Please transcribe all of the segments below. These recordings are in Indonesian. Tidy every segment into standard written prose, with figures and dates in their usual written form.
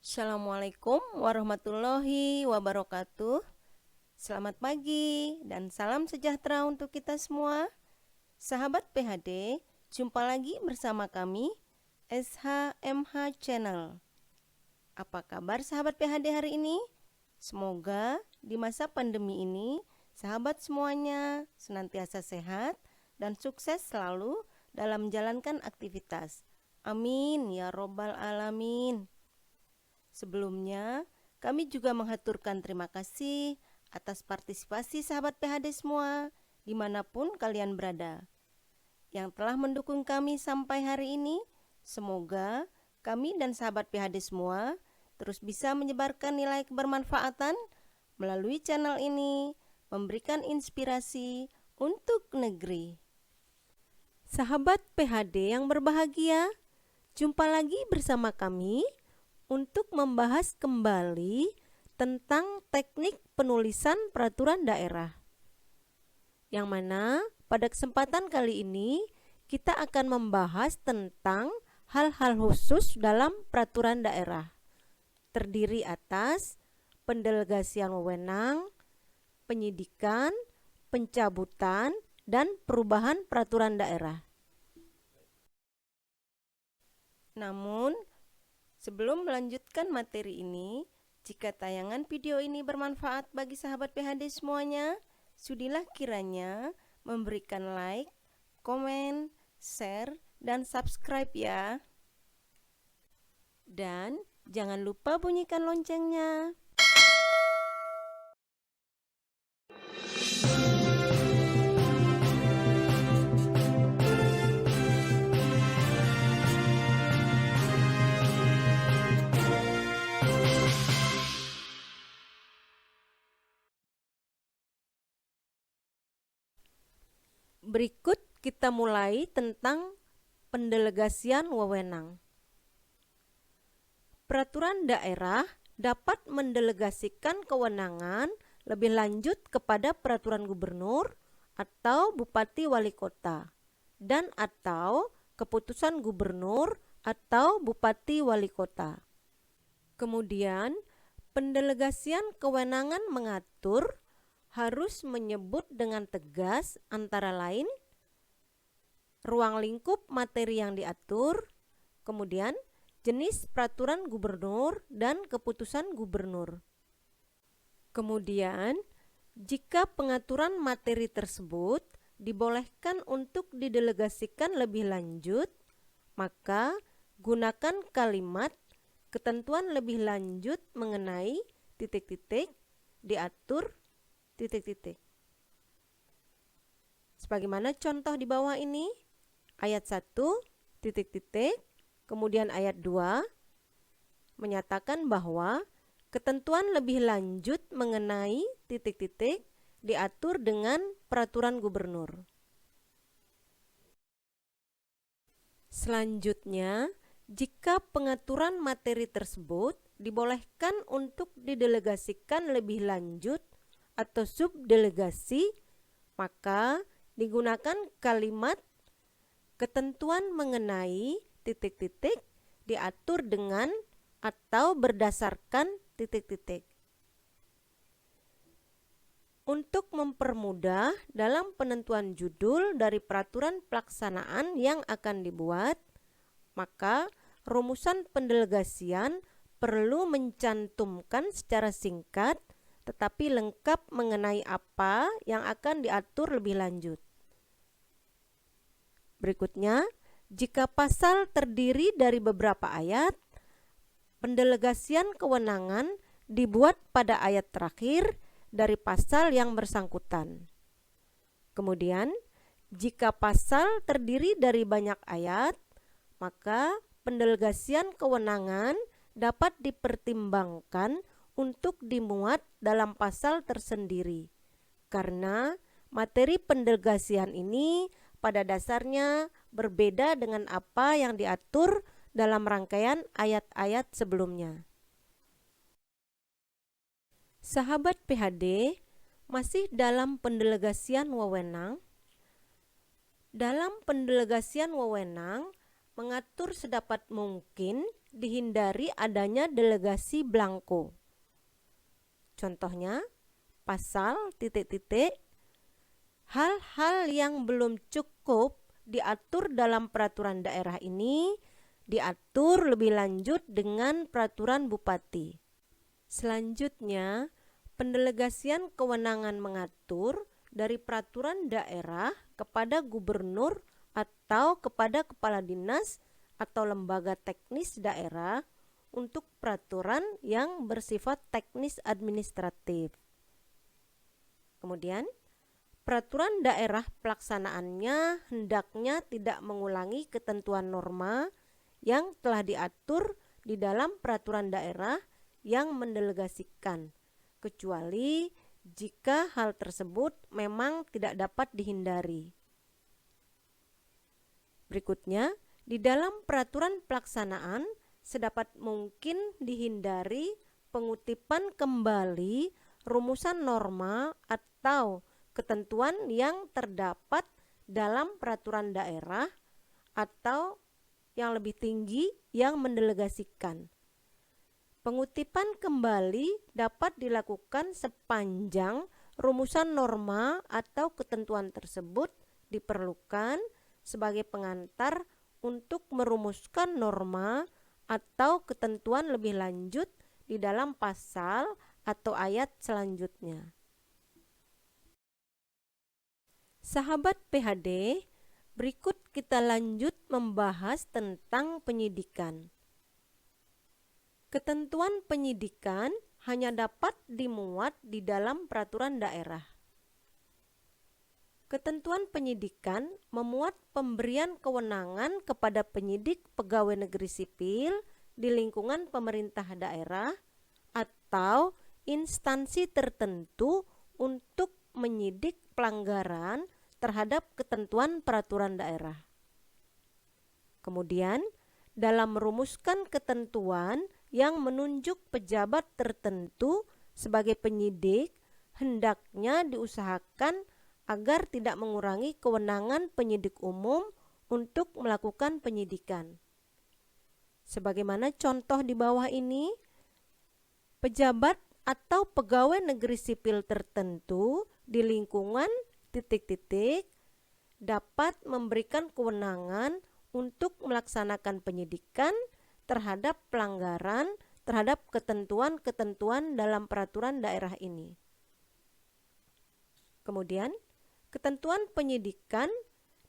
Assalamualaikum warahmatullahi wabarakatuh. Selamat pagi dan salam sejahtera untuk kita semua. Sahabat PHD, jumpa lagi bersama kami SHMH Channel. Apa kabar sahabat PHD hari ini? Semoga di masa pandemi ini sahabat semuanya senantiasa sehat dan sukses selalu dalam menjalankan aktivitas. Amin ya robbal alamin. Sebelumnya, kami juga mengaturkan terima kasih atas partisipasi sahabat PHD semua, dimanapun kalian berada, yang telah mendukung kami sampai hari ini. Semoga kami dan sahabat PHD semua terus bisa menyebarkan nilai kebermanfaatan melalui channel ini, memberikan inspirasi untuk negeri. Sahabat PHD yang berbahagia, jumpa lagi bersama kami untuk membahas kembali tentang teknik penulisan peraturan daerah. Yang mana pada kesempatan kali ini kita akan membahas tentang hal-hal khusus dalam peraturan daerah. Terdiri atas pendelegasian wewenang, penyidikan, pencabutan, dan perubahan peraturan daerah. Namun, sebelum melanjutkan materi ini, jika tayangan video ini bermanfaat bagi sahabat PHD semuanya, sudilah kiranya memberikan like, komen, share, dan subscribe ya. Dan jangan lupa bunyikan loncengnya. Berikut kita mulai tentang pendelegasian wewenang. Peraturan daerah dapat mendelegasikan kewenangan lebih lanjut kepada peraturan gubernur atau bupati wali kota dan atau keputusan gubernur atau bupati wali kota. Kemudian, pendelegasian kewenangan mengatur harus menyebut dengan tegas antara lain ruang lingkup materi yang diatur, kemudian jenis peraturan gubernur dan keputusan gubernur. Kemudian, jika pengaturan materi tersebut dibolehkan untuk didelegasikan lebih lanjut, maka gunakan kalimat ketentuan lebih lanjut mengenai titik-titik diatur titik-titik. Sebagaimana contoh di bawah ini, ayat 1 titik-titik, kemudian ayat 2 menyatakan bahwa ketentuan lebih lanjut mengenai titik-titik diatur dengan peraturan gubernur. Selanjutnya, jika pengaturan materi tersebut dibolehkan untuk didelegasikan lebih lanjut atau subdelegasi, maka digunakan kalimat ketentuan mengenai titik-titik diatur dengan atau berdasarkan titik-titik. Untuk mempermudah dalam penentuan judul dari peraturan pelaksanaan yang akan dibuat, maka rumusan pendelegasian perlu mencantumkan secara singkat tetapi lengkap mengenai apa yang akan diatur lebih lanjut. Berikutnya, jika pasal terdiri dari beberapa ayat, pendelegasian kewenangan dibuat pada ayat terakhir dari pasal yang bersangkutan. Kemudian, jika pasal terdiri dari banyak ayat, maka pendelegasian kewenangan dapat dipertimbangkan untuk dimuat dalam pasal tersendiri, karena materi pendelegasian ini pada dasarnya berbeda dengan apa yang diatur dalam rangkaian ayat-ayat sebelumnya. Sahabat PHD, masih dalam pendelegasian wewenang. Dalam pendelegasian wewenang mengatur sedapat mungkin dihindari adanya delegasi blanko. Contohnya, pasal ... hal-hal yang belum cukup diatur dalam peraturan daerah ini diatur lebih lanjut dengan peraturan bupati. Selanjutnya, pendelegasian kewenangan mengatur dari peraturan daerah kepada gubernur atau kepada kepala dinas atau lembaga teknis daerah untuk peraturan yang bersifat teknis administratif. Kemudian, peraturan daerah pelaksanaannya hendaknya tidak mengulangi ketentuan norma yang telah diatur di dalam peraturan daerah yang mendelegasikan, kecuali jika hal tersebut memang tidak dapat dihindari. Berikutnya, di dalam peraturan pelaksanaan sedapat mungkin dihindari pengutipan kembali rumusan norma atau ketentuan yang terdapat dalam peraturan daerah atau yang lebih tinggi yang mendelegasikan. Pengutipan kembali dapat dilakukan sepanjang rumusan norma atau ketentuan tersebut diperlukan sebagai pengantar untuk merumuskan norma atau ketentuan lebih lanjut di dalam pasal atau ayat selanjutnya. Sahabat PHD, berikut kita lanjut membahas tentang penyidikan. Ketentuan penyidikan hanya dapat dimuat di dalam peraturan daerah. Ketentuan penyidikan memuat pemberian kewenangan kepada penyidik pegawai negeri sipil di lingkungan pemerintah daerah atau instansi tertentu untuk menyidik pelanggaran terhadap ketentuan peraturan daerah. Kemudian, dalam merumuskan ketentuan yang menunjuk pejabat tertentu sebagai penyidik, hendaknya diusahakan agar tidak mengurangi kewenangan penyidik umum untuk melakukan penyidikan. Sebagaimana contoh di bawah ini, pejabat atau pegawai negeri sipil tertentu di lingkungan ... dapat memberikan kewenangan untuk melaksanakan penyidikan terhadap pelanggaran terhadap ketentuan-ketentuan dalam peraturan daerah ini. Kemudian, ketentuan penyidikan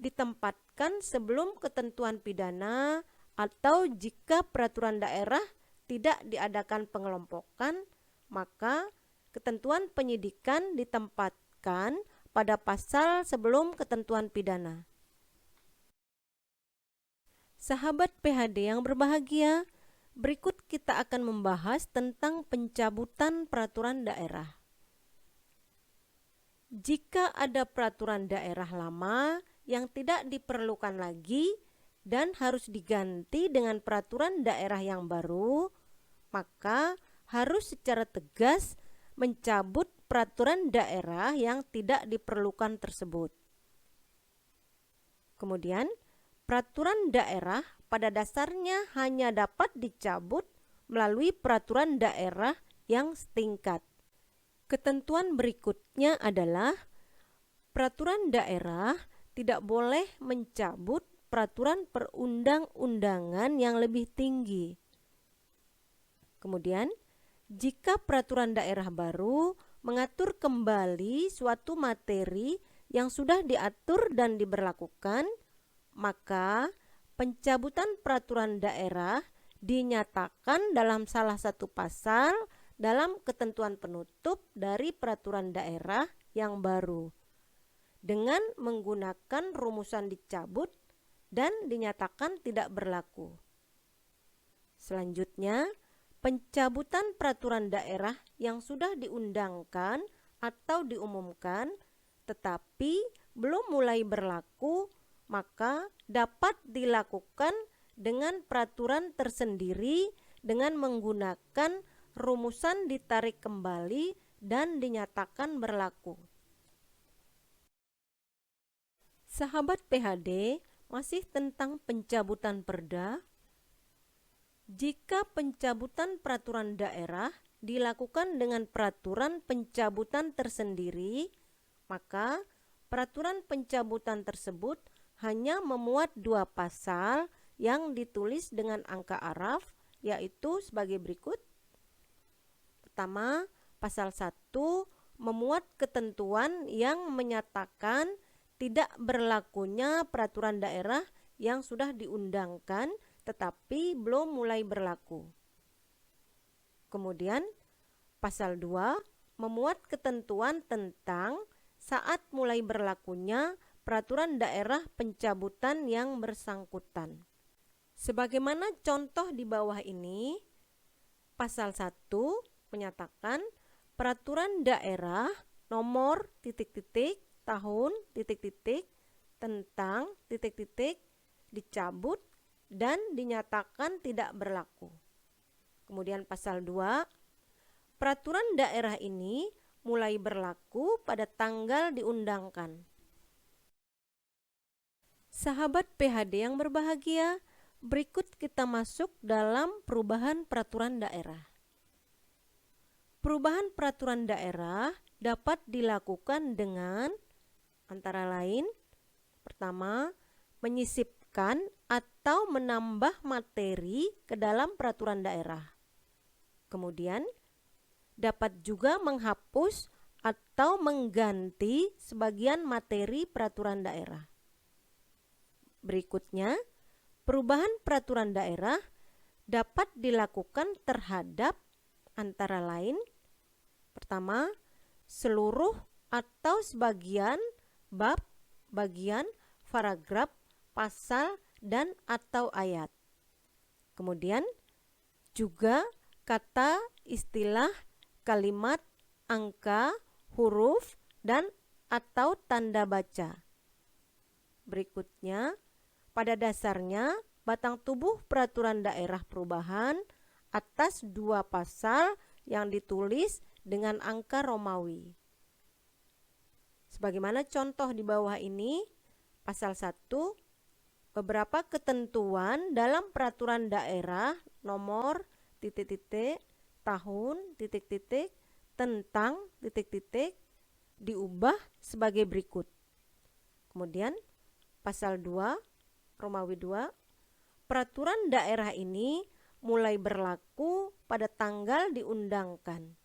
ditempatkan sebelum ketentuan pidana atau jika peraturan daerah tidak diadakan pengelompokan, maka ketentuan penyidikan ditempatkan pada pasal sebelum ketentuan pidana. Sahabat PHD yang berbahagia, berikut kita akan membahas tentang pencabutan peraturan daerah. Jika ada peraturan daerah lama yang tidak diperlukan lagi dan harus diganti dengan peraturan daerah yang baru, maka harus secara tegas mencabut peraturan daerah yang tidak diperlukan tersebut. Kemudian, peraturan daerah pada dasarnya hanya dapat dicabut melalui peraturan daerah yang setingkat. Ketentuan berikutnya adalah peraturan daerah tidak boleh mencabut peraturan perundang-undangan yang lebih tinggi. Kemudian, jika peraturan daerah baru mengatur kembali suatu materi yang sudah diatur dan diberlakukan, maka pencabutan peraturan daerah dinyatakan dalam salah satu pasal dalam ketentuan penutup dari peraturan daerah yang baru dengan menggunakan rumusan dicabut dan dinyatakan tidak berlaku. Selanjutnya, pencabutan peraturan daerah yang sudah diundangkan atau diumumkan tetapi belum mulai berlaku, maka dapat dilakukan dengan peraturan tersendiri dengan menggunakan rumusan ditarik kembali dan dinyatakan berlaku. Sahabat PHD, Masih tentang pencabutan perda. Jika pencabutan peraturan daerah dilakukan dengan peraturan pencabutan tersendiri, maka peraturan pencabutan tersebut hanya memuat 2 pasal yang ditulis dengan angka araf, yaitu sebagai berikut. Pertama, pasal 1 memuat ketentuan yang menyatakan tidak berlakunya peraturan daerah yang sudah diundangkan tetapi belum mulai berlaku. Kemudian, pasal 2 memuat ketentuan tentang saat mulai berlakunya peraturan daerah pencabutan yang bersangkutan. Sebagaimana contoh di bawah ini, pasal 1 menyatakan peraturan daerah nomor ... tahun ... tentang ... dicabut dan dinyatakan tidak berlaku. Kemudian pasal 2, peraturan daerah ini mulai berlaku pada tanggal diundangkan. Sahabat PHD yang berbahagia, berikut kita masuk dalam perubahan peraturan daerah. Perubahan peraturan daerah dapat dilakukan dengan antara lain, pertama, menyisipkan atau menambah materi ke dalam peraturan daerah. Kemudian, dapat juga menghapus atau mengganti sebagian materi peraturan daerah. Berikutnya, perubahan peraturan daerah dapat dilakukan terhadap antara lain, pertama, seluruh atau sebagian bab, bagian, paragraf, pasal, dan atau ayat. Kemudian juga kata, istilah, kalimat, angka, huruf, dan atau tanda baca. Berikutnya, pada dasarnya batang tubuh peraturan daerah perubahan atas 2 pasal yang ditulis dengan angka Romawi. Sebagaimana contoh di bawah ini, pasal 1, beberapa ketentuan dalam peraturan daerah nomor ... tahun ... tentang ... diubah sebagai berikut. Kemudian pasal 2, Romawi 2, peraturan daerah ini mulai berlaku pada tanggal diundangkan.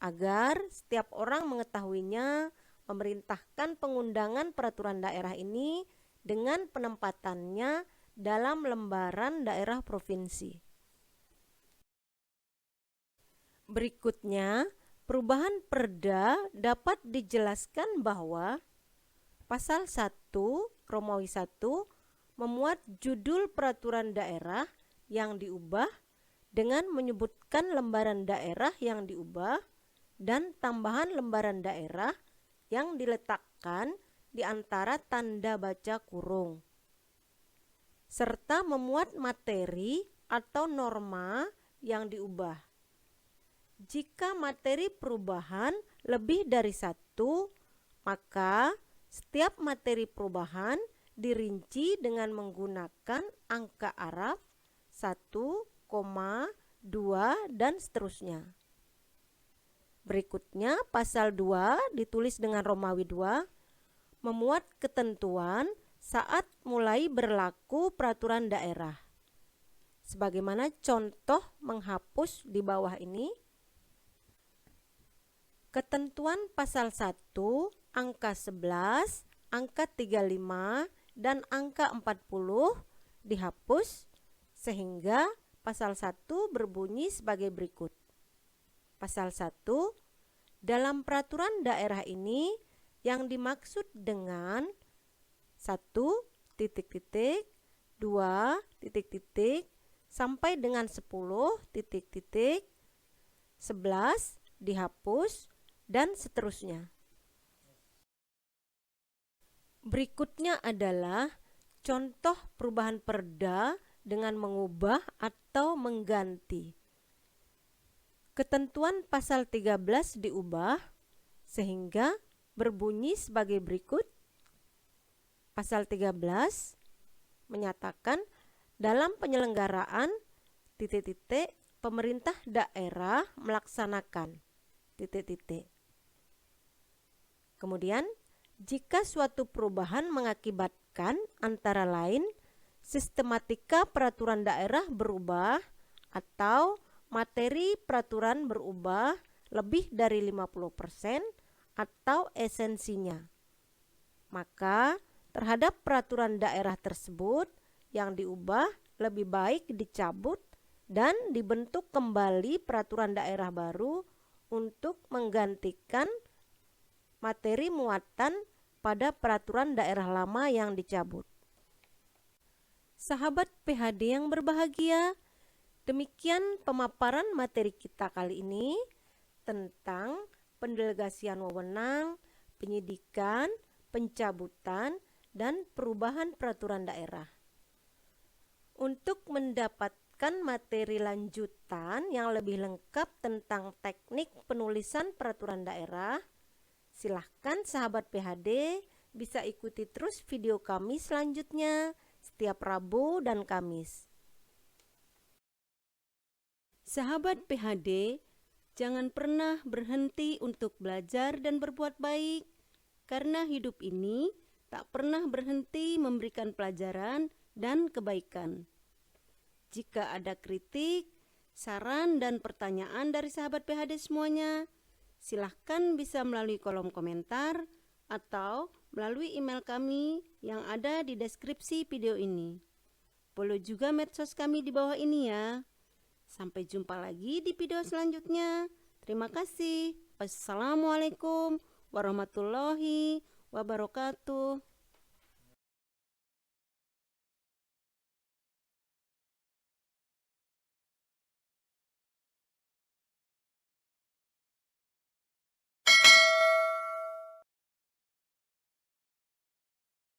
Agar setiap orang mengetahuinya, memerintahkan pengundangan peraturan daerah ini dengan penempatannya dalam lembaran daerah provinsi. Berikutnya, perubahan perda dapat dijelaskan bahwa pasal 1, Romawi 1, memuat judul peraturan daerah yang diubah dengan menyebutkan lembaran daerah yang diubah dan tambahan lembaran daerah yang diletakkan di antara tanda baca kurung, serta memuat materi atau norma yang diubah. Jika materi perubahan lebih dari 1, maka setiap materi perubahan dirinci dengan menggunakan angka araf 1, 2, dan seterusnya. Berikutnya, pasal 2 ditulis dengan Romawi 2, memuat ketentuan saat mulai berlaku peraturan daerah. Sebagaimana contoh menghapus di bawah ini, ketentuan pasal 1, angka 11, angka 35, dan angka 40 dihapus sehingga pasal 1 berbunyi sebagai berikut. Pasal 1, dalam peraturan daerah ini yang dimaksud dengan 1, 2, sampai dengan 10, 11 dihapus, dan seterusnya. Berikutnya adalah contoh perubahan perda dengan mengubah atau mengganti. Ketentuan pasal 13 diubah sehingga berbunyi sebagai berikut. Pasal 13, menyatakan dalam penyelenggaraan pemerintah daerah melaksanakan Kemudian, jika suatu perubahan mengakibatkan antara lain sistematika peraturan daerah berubah atau materi peraturan berubah lebih dari 50% atau esensinya, maka terhadap peraturan daerah tersebut yang diubah lebih baik dicabut dan dibentuk kembali peraturan daerah baru untuk menggantikan materi muatan pada peraturan daerah lama yang dicabut. Sahabat PHD yang berbahagia, demikian pemaparan materi kita kali ini tentang pendelegasian wewenang, penyidikan, pencabutan, dan perubahan peraturan daerah. Untuk mendapatkan materi lanjutan yang lebih lengkap tentang teknik penulisan peraturan daerah, silahkan sahabat PHD bisa ikuti terus video kami selanjutnya setiap Rabu dan Kamis. Sahabat PHD, jangan pernah berhenti untuk belajar dan berbuat baik, karena hidup ini tak pernah berhenti memberikan pelajaran dan kebaikan. Jika ada kritik, saran, dan pertanyaan dari sahabat PHD semuanya, silahkan bisa melalui kolom komentar atau melalui email kami yang ada di deskripsi video ini. Follow juga medsos kami di bawah ini ya. Sampai jumpa lagi di video selanjutnya. Terima kasih. Wassalamualaikum warahmatullahi wabarakatuh.